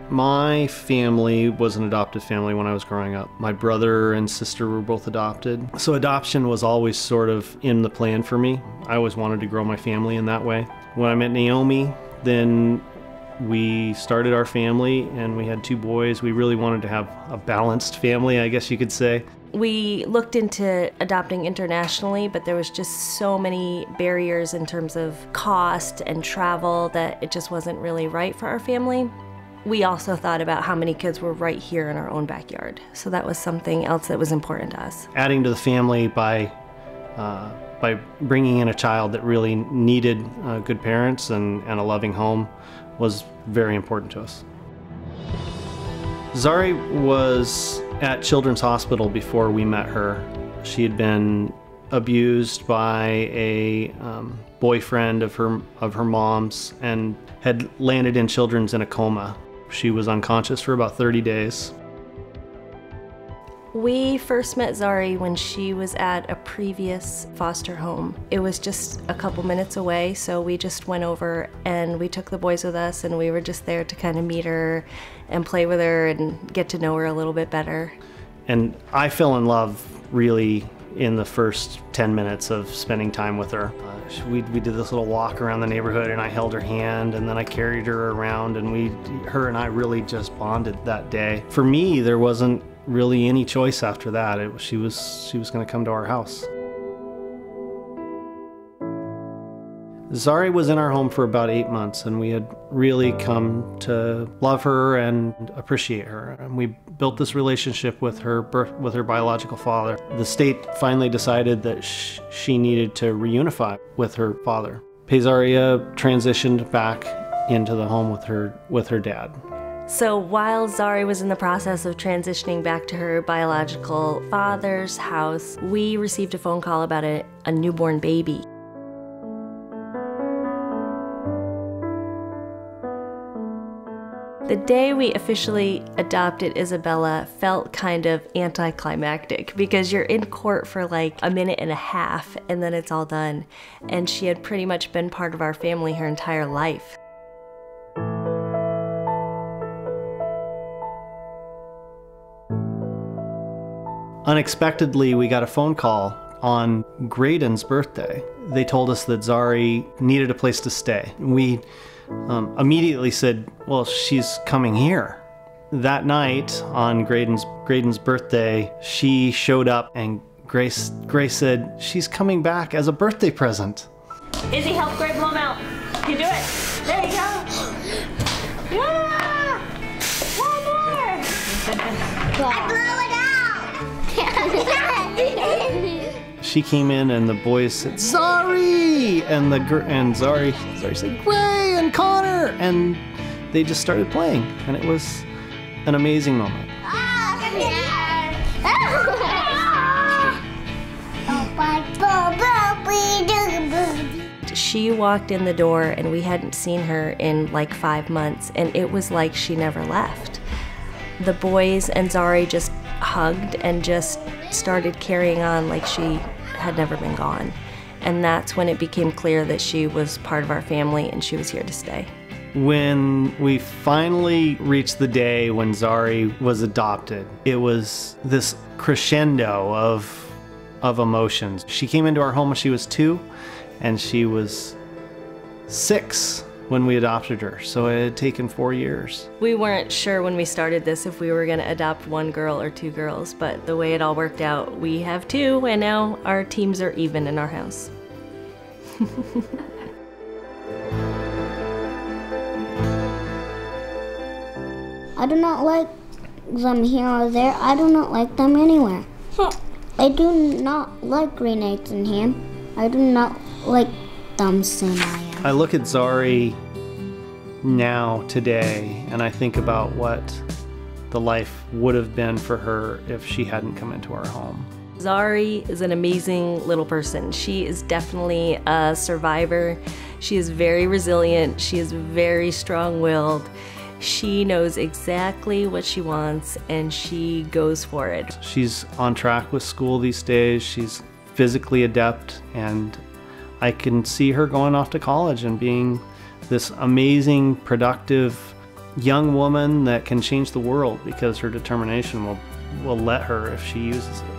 My family was an adoptive family when I was growing up. My brother and sister were both adopted. So adoption was always sort of in the plan for me. I always wanted to grow my family in that way. When I met Naomi, then we started our family and we had 2 boys. We really wanted to have a balanced family, I guess you could say. We looked into adopting internationally, but there was just so many barriers in terms of cost and travel that it just wasn't really right for our family. We also thought about how many kids were right here in our own backyard. So that was something else that was important to us. Adding to the family by bringing in a child that really needed good parents and a loving home was very important to us. Zarri was at Children's Hospital before we met her. She had been abused by a boyfriend of her mom's and had landed in Children's in a coma. She was unconscious for about 30 days. We first met Zarri when she was at a previous foster home. It was just a couple minutes away, so we just went over and we took the boys with us, and we were just there to kind of meet her and play with her and get to know her a little bit better. And I fell in love really in the first 10 minutes of spending time with her. We did this little walk around the neighborhood and I held her hand and then I carried her around, and her and I really just bonded that day. For me, there wasn't really any choice after that. She was going to come to our house. Zarri was in our home for about 8 months, and we had really come to love her and appreciate her. And we built this relationship with her biological father. The state finally decided that she needed to reunify with her father. Zarri transitioned back into the home with her dad. So while Zarri was in the process of transitioning back to her biological father's house, we received a phone call about a newborn baby. The day we officially adopted Isabella felt kind of anticlimactic because you're in court for like a minute and a half and then it's all done. And she had pretty much been part of our family her entire life. Unexpectedly, we got a phone call on Graydon's birthday. They told us that Zarri needed a place to stay. We immediately said, well, she's coming here. That night on Graydon's birthday, she showed up and Grace said, she's coming back as a birthday present. Izzy, help Gray blow him out. You do it. There you go. Yeah! One more! I blew it out! She came in and the boys said, Zarri! And Zarri said, Gray and Connor! And they just started playing. And it was an amazing moment. She walked in the door and we hadn't seen her in like 5 months, and it was like she never left. The boys and Zarri just hugged and just started carrying on like she had never been gone. And that's when it became clear that she was part of our family and she was here to stay. When we finally reached the day when Zarri was adopted, it was this crescendo of emotions. She came into our home when she was 2, and she was 6 when we adopted her, so it had taken 4 years. We weren't sure when we started this if we were going to adopt 1 girl or 2 girls, but the way it all worked out, we have 2, and now our teams are even in our house. I do not like them here or there. I do not like them anywhere. I do not like green eggs and ham. I do not like them, Sam. I look at Zarri now, today, and I think about what the life would have been for her if she hadn't come into our home. Zarri is an amazing little person. She is definitely a survivor. She is very resilient. She is very strong-willed. She knows exactly what she wants and she goes for it. She's on track with school these days. She's physically adept, and I can see her going off to college and being this amazing, productive young woman that can change the world because her determination will let her if she uses it.